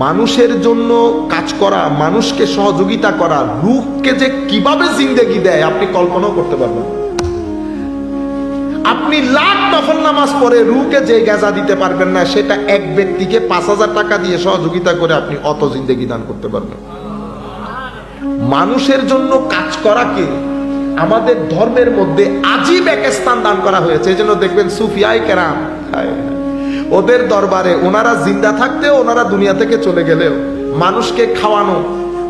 মানুষের জন্য কাজ করা, মানুষকে সহযোগিতা করা, রূহকে যে কিভাবে জিন্দেগি দেয় আপনি কল্পনাও করতে পারবেন। আপনি লাখ নফল নামাজ পড়ে রূহকে যে গাজা দিতে পারবেন না, সেটা এক ব্যক্তিকে 5,000 টাকা দিয়ে সহযোগিতা করে আপনি অত জিন্দেগি দান করতে পারবেন। মানুষের জন্য কাজ করাকে আমাদের ধর্মের মধ্যে আজীব এক স্থান দান করা হয়েছে। এই জন্য দেখবেন সুফিয়ায়ে কেরাম, ওদের দরবারে ওনারা জিন্দা থাকতেও, ওনারা দুনিয়া থেকে চলে গেলেও মানুষকে খাওয়ানো,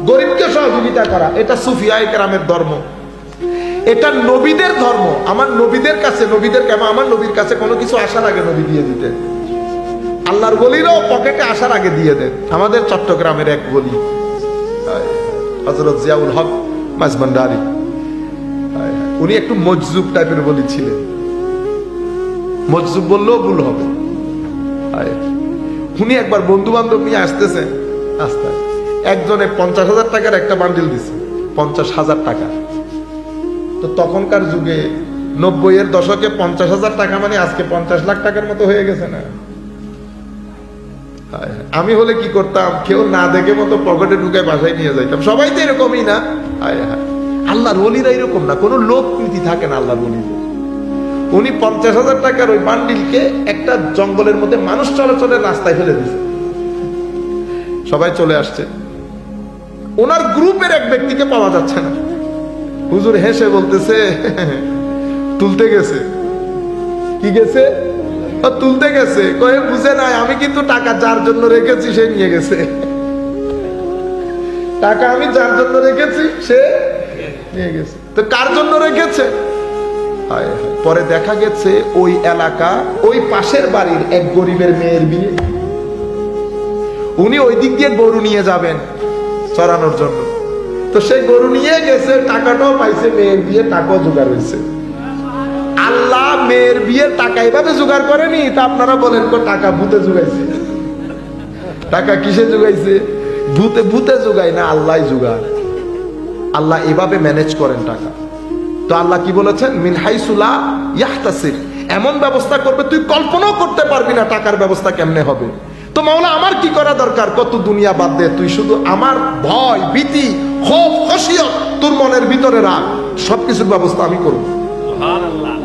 গরিবকে সহযোগিতা করা, এটা সুফিয়ায়ে কেরামের ধর্ম, এটা নবীদের ধর্ম। আমার নবীদের কাছে, আমার নবীর কাছে কোনো কিছু আসার আগে নবী দিয়ে দিতেন। আল্লাহর ওলিরাও পকেটে আসার আগে দিয়ে দেন। আমাদের চট্টগ্রামের এক ওলি হযরত জিয়াউল হক মাঝভান্ডারী, উনি একটু মজজুব টাইপের ওলি ছিলেন। মজজুব বললেও ভুল হবে। উনি একবার বন্ধু বান্ধব নিয়ে আসতেছেন, একজনে 50,000 টাকার একটা বান্ডিল দিছে, 50,000 টাকা। তো তখনকার যুগে 90-এর দশকে 50,000 টাকা মানে আজকে 50 লাখ টাকার মতো হয়ে গেছে না? আমি হলে কি করতাম, কেউ না দেখে মতো পকেটে ঢুকে বাসায় নিয়ে যাইতাম। সবাই তো এরকমই না। আল্লাহর ওলিরা এরকম না, কোনো লোক নীতি থাকে না আল্লাহর ওলিদের। উনি 50,000 টাকার ওই বান্ডিলকে একটা জঙ্গলের মধ্যে মানুষ চলাচলের রাস্তায় ফেলে দিয়েছে। সবাই চলে আসছে, ওনার গ্রুপের এক ব্যক্তিকে পাওয়া যাচ্ছে না। হুজুর হেসে বলতেছে, তুলতে গেছে। কি গেছে? তুলতে গেছে। কয়ে বুঝে নাই, আমি কিন্তু টাকা যার জন্য রেখেছি সে নিয়ে গেছে। টাকা আমি যার জন্য রেখেছি সে নিয়ে গেছে। তো কার জন্য রেখেছে? পরে দেখা গেছে ওই এলাকা, ওই পাশের বাড়ির এক গরিবের মেয়ের বিয়ে। উনি ওই দিক দিয়ে গরু নিয়ে যাবেন চড়ানোর জন্য। তো সেই গরু নিয়ে গেছে, টাকাটাও পাইছে, মেয়ের বিয়ে টাকাও জোগাড় হয়েছে। আল্লাহ মেয়ের বিয়ের টাকা এভাবে জোগাড় করেনি। তা আপনারা বলেন টাকা ভূতে জোগাইছে? টাকা কিসে জোগাইছে? ভূতে জোগায় না, আল্লাহ জোগায়। আল্লাহ এভাবে ম্যানেজ করেন টাকা। তো আল্লাহ কি বলেছেন? মিন হাইসু লা ইয়াহতাসিব, এমন ব্যবস্থা করবে তুই কল্পনাও করতে পারবি না টাকার ব্যবস্থা কেমনে হবে। তো মাওলা আমার কি করা দরকার? কত দুনিয়া বাদ দে, তুই শুধু আমার ভয়, ভীতি, খৌফ, খশিয়ত তোর মনের ভিতরে রাখ, সবকিছুর ব্যবস্থা আমি করব। সুবহানাল্লাহ।